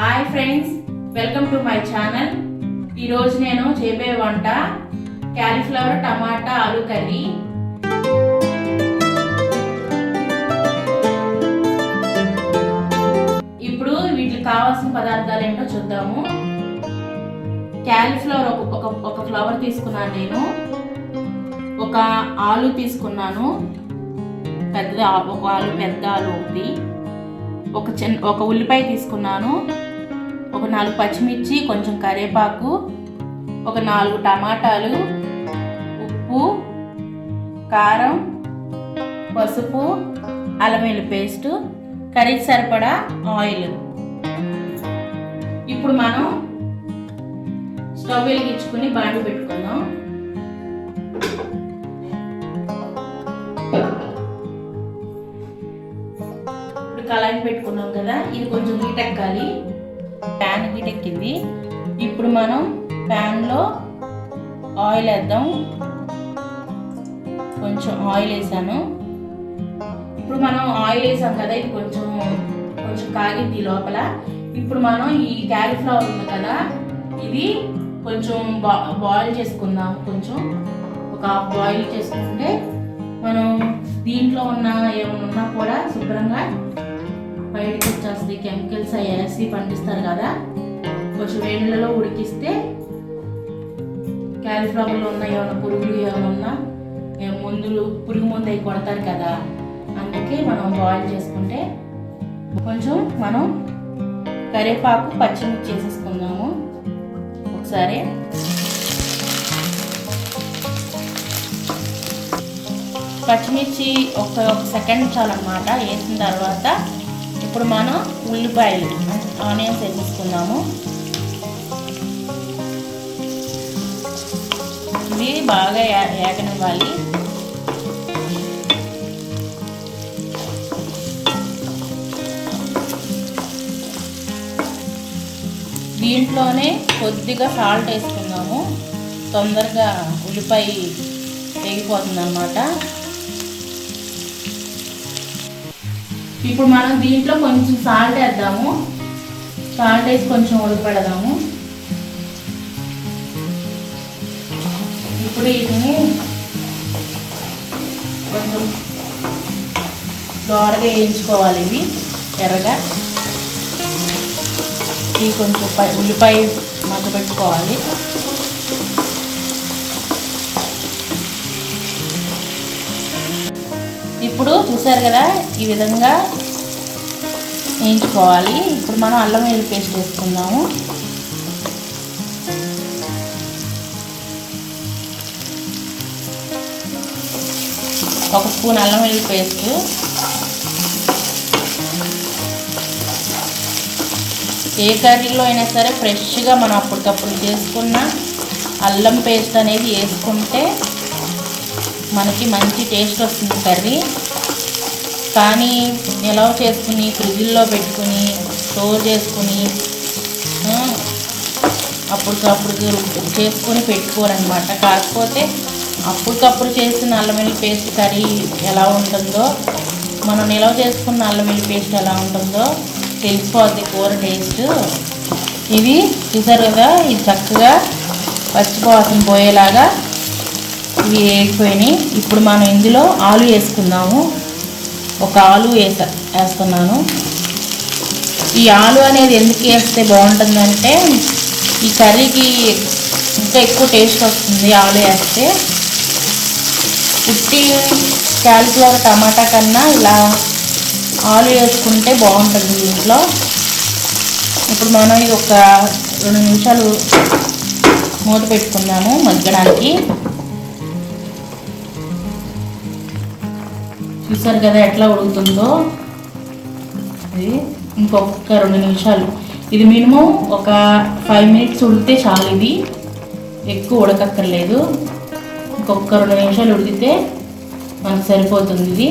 Hi friends, welcome to my channel. ఈరోజు నేను చేయబోయే వంట క్యాలీఫ్లవర్ టమాటా ఆలూ కర్రీ. ఇప్పుడు వీటికి కావాల్సిన పదార్థాలు ఏంటో చూద్దాము. క్యాలీఫ్లవర్ ఒక ఫ్లవర్ తీసుకున్నాను నేను. ఒక ఆలు తీసుకున్నాను, ఒక ఆలు పెద్ద ఆలు ఒకటి. ఒక ఉల్లిపాయ తీసుకున్నాను, ఒక 4 పచ్చిమిర్చి, కొంచెం కరివేపాకు, ఒక 4 టమాటాలు, ఉప్పు, కారం, పసుపు, అల్లం వెల్లుల్లి పేస్ట్, కర్రీకి సరిపడా ఆయిల్. ఇప్పుడు మనం స్టవ్ వెలిగించుకుని బాండి పెట్టుకుందాం. కళాయి పెట్టుకున్నాం కదా, ఇది కొంచెం హీట్ ఎక్కాలి. ప్యాన్ హీట్ ఎక్కింది. ఇప్పుడు మనం ప్యాన్లో ఆయిల్ వేద్దాం. కొంచెం ఆయిల్ వేసాను. ఇప్పుడు మనం ఆయిల్ వేసాం కదా, ఇది కొంచెం కాగింది లోపల. ఇప్పుడు మనం ఈ క్యాలీఫ్లవర్ ఉంది కదా, ఇది కొంచెం బాయిల్ చేసుకుందాం. కొంచెం ఒక హాఫ్ బాయిల్ చేసుకుంటే మనం దీంట్లో ఏమైనా ఉన్నా కూడా శుభ్రంగా బయటకు వచ్చేస్తుంది. కెమికల్స్ వేసి పండిస్తారు కదా, కొంచెం వేడిలో ఉడికిస్తే క్యాలీఫ్లవర్లో ఉన్న ఏమైనా పురుగులు ఏమైనా పురుగు మందు అవి కొడతారు కదా, అందుకే మనం బాయిల్ చేసుకుంటే. కొంచెం మనం కరివేపాకు, పచ్చిమిర్చి వేసేసుకుందాము ఒకసారి. పచ్చిమిర్చి ఒక సెకండ్ చాలన్నమాట. వేసిన తర్వాత ఇప్పుడు మనం ఉల్లిపాయలు, ఆనియన్స్ వేసేసుకుందాము. ఇవి బాగా వేగనివ్వాలి. దీంట్లోనే కొద్దిగా సాల్ట్ వేసుకుందాము, తొందరగా ఉల్లిపాయ వేగిపోతుంది అన్నమాట. ఇప్పుడు మనం దీంట్లో కొంచెం సాల్ట్ వేద్దాము. సాల్ట్ వేసి కొంచెం ఉడకపెడదాము. ఇప్పుడు వీటిని కొంచెం దోరగా వేయించుకోవాలి. ఇవి ఎర్రగా ఇవి కొంచెం ఉల్లిపాయ మగ్గ పెట్టుకోవాలి. ఇప్పుడు చూసారు కదా, ఈ విధంగా వేయించుకోవాలి. ఇప్పుడు మనం అల్లం వెల్లుల్లి పేస్ట్ వేసుకుందాము. ఒక స్పూన్ అల్లం వెల్లుల్లి పేస్ట్. ఏ కర్రీలో అయినా సరే ఫ్రెష్గా మనం అప్పటికప్పుడు చేసుకున్న అల్లం పేస్ట్ అనేది వేసుకుంటే మనకి మంచి టేస్ట్ వస్తుంది కర్రీ. కానీ నిల్వ చేసుకుని ఫ్రిడ్జ్లో పెట్టుకుని స్టోర్ చేసుకుని అప్పటికప్పుడు చేసుకొని పెట్టుకోరనమాట. కాకపోతే అప్పటికప్పుడు చేసిన అల్లం వెల్లుల్లి పేస్ట్ కర్రీ ఎలా ఉంటుందో, మనం నిల్వ చేసుకున్న అల్లం వెల్లుల్లి పేస్ట్ ఎలా ఉంటుందో తెలిసిపోద్ది కూర టేస్ట్. ఇది చూసారు కదా, ఇది చక్కగా పచ్చివాసన పోయేలాగా ఇవి వేగిపోయినాయి. ఇప్పుడు మనం ఇందులో ఆలు వేసుకుందాము. ఒక ఆలు వేస్తున్నాను. ఈ ఆలు అనేది ఎందుకు వేస్తే బాగుంటుందంటే, ఈ కర్రీకి ఇంకా ఎక్కువ టేస్ట్ వస్తుంది ఆలు వేస్తే. ఉట్టి క్యాలీఫ్లవర్ టమాటా కన్నా ఇలా ఆలు వేసుకుంటే బాగుంటుంది దీంట్లో. ఇప్పుడు మనం ఇది ఒక 2 నిమిషాలు మూత పెట్టుకుందాము మగ్గడానికి. చూసారు కదా ఎట్లా ఉడుకుతుందో. ఇది ఇంకొక 2 నిమిషాలు. ఇది మినిమం ఒక 5 మినిట్స్ ఉడికితే చాలు. ఇది ఎక్కువ ఉడకక్కర్లేదు. ఇంకొక 2 నిమిషాలు ఉడికితే మనకు సరిపోతుంది ఇది.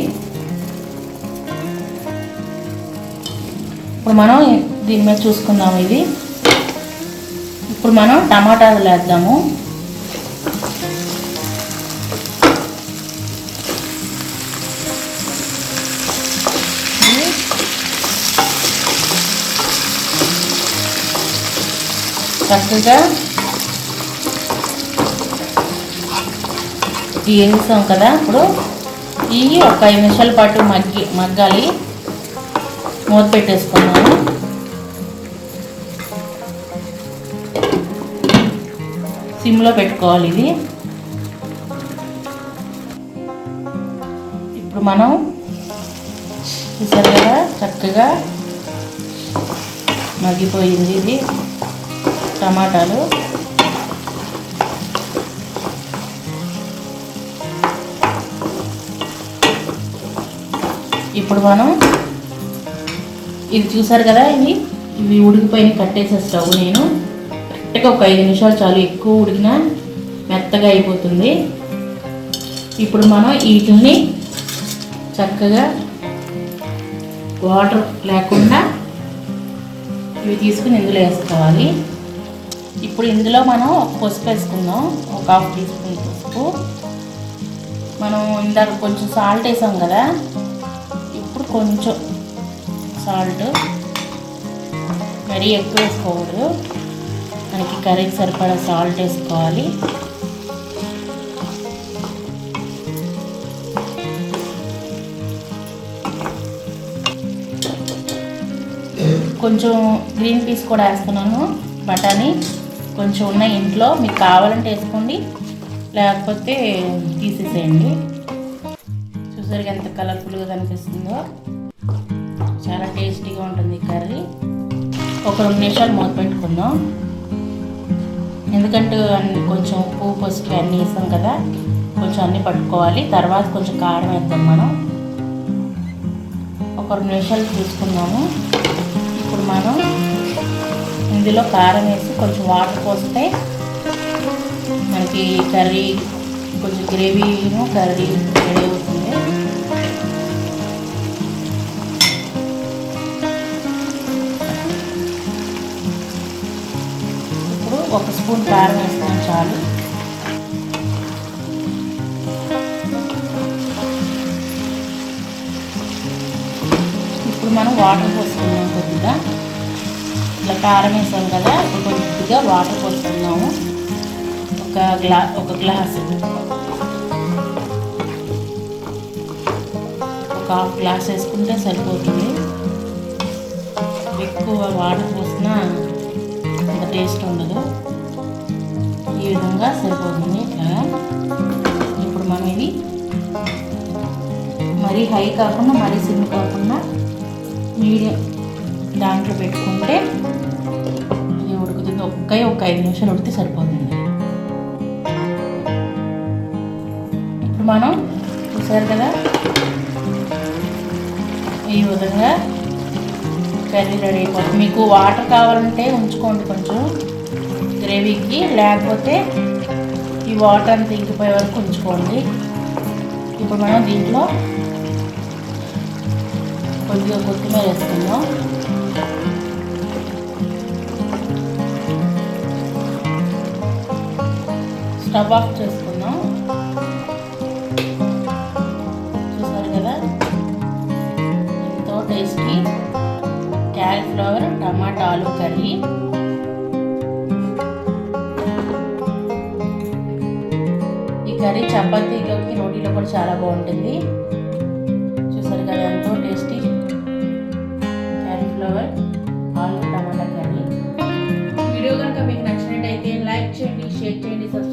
ఇప్పుడు మనం దీని మీద చూసుకుందాము. ఇది ఇప్పుడు మనం టమాటాలు వేద్దాము. చక్కగా వేసాం కదా. ఇప్పుడు ఇవి ఒక 5 నిమిషాల పాటు మగ్గాలి. మూత పెట్టేసుకున్నాము. సిమ్లో పెట్టుకోవాలి ఇది. ఇప్పుడు మనం చూసారు కదా చక్కగా మగ్గిపోయింది ఇది టమాటాలు. ఇప్పుడు మనం ఇది చూసారు కదా, ఇవి ఉడికిపోయిన కట్టేసే స్టవ్ నేను కరెక్ట్గా ఒక 5 నిమిషాలు చాలు. ఎక్కువ ఉడికినా మెత్తగా అయిపోతుంది. ఇప్పుడు మనం వీటిని చక్కగా వాటర్ లేకుండా ఇవి తీసుకుని ఇందులో వేసుకోవాలి. ఇప్పుడు ఇందులో మనం పసుపు వేసుకుందాం. ఒక 1/2 టీ స్పూన్ పసుపు. మనం ఇందాక కొంచెం సాల్ట్ వేసాం కదా, ఇప్పుడు కొంచెం సాల్ట్, మరీ ఎక్కువ వేసుకోకూడదు. మనకి కర్రీకి సరిపడా సాల్ట్ వేసుకోవాలి. కొంచెం గ్రీన్ పీస్ కూడా వేస్తున్నాను, బఠానీ కొంచెం ఉన్న ఇంట్లో. మీకు కావాలంటే వేసుకోండి, లేకపోతే తీసేసేయండి. చూసారు ఎంత కలర్ఫుల్గా కనిపిస్తుందో. చాలా టేస్టీగా ఉంటుంది కర్రీ. ఒక 2 నిమిషాలు మూత పెట్టుకుందాం. ఎందుకంటే కొంచెం ఉప్పు పసుపు అన్నీ వేసాం కదా, కొంచెం అన్నీ పట్టుకోవాలి. తర్వాత కొంచెం కారం వేద్దాం మనం. ఒక 2 నిమిషాలు తీసుకుందాము. ఇప్పుడు మనం ఇందులో కారం వేసి కొంచెం వాటర్ పోస్తే మనకి కర్రీ కొంచెం గ్రేవీను కర్రీ రెడీ అవుతుంది. ఇప్పుడు 1 స్పూన్ కారం వేస్తాం చాలు. ఇప్పుడు మనం వాటర్ పోసుకున్నాం కొద్దిగా. ఇట్లా కారం వేసాం కదా, ఇప్పుడు కొద్దిగా వాటర్ పోసుకున్నాము. ఒక గ్లాసు, ఒక 1/2 గ్లాస్ వేసుకుంటే సరిపోతుంది. ఎక్కువ వాటర్ పోసినా అంత టేస్ట్ ఉండదు. ఈ విధంగా సరిపోతుంది. ఇట్లా ఇప్పుడు మనం ఇది మరీ హై కాకుండా మరీ సిమ్ కాకుండా మీడియం దాంట్లో పెట్టుకుంటే ఇది ఉడుకుతుంది. ఒక 5 నిమిషాలు ఉడికితే సరిపోతుంది. ఇప్పుడు మనం చూసారు కదా, ఈ విధంగా కర్రీ రెడీ అయిపోతుంది. మీకు వాటర్ కావాలంటే ఉంచుకోండి కొంచెం గ్రేవీకి, లేకపోతే ఈ వాటర్ అంతా ఇంకిపోయే వరకు ఉంచుకోండి. ఇప్పుడు మనం దీంట్లో కొద్దిగా కొత్తిమీర వేసుకుందాం. స్టవ్ ఆఫ్ చేసుకుందాం. చూసారు కదా ఎంతో టేస్టీ క్యాలీఫ్లవర్ టమాటా ఆలు కర్రీ. ఈ కర్రీ చపాతీలోకి రోటీలో కూడా చాలా బాగుంటుంది. చూసారు కదా ఎంతో టేస్టీ క్యాలీఫ్లవర్ ఆలు టమాటా కర్రీ. వీడియో కనుక మీకు నచ్చినట్టయితే లైక్ చేయండి, షేర్ చేయండి, సబ్స్క్రైబ్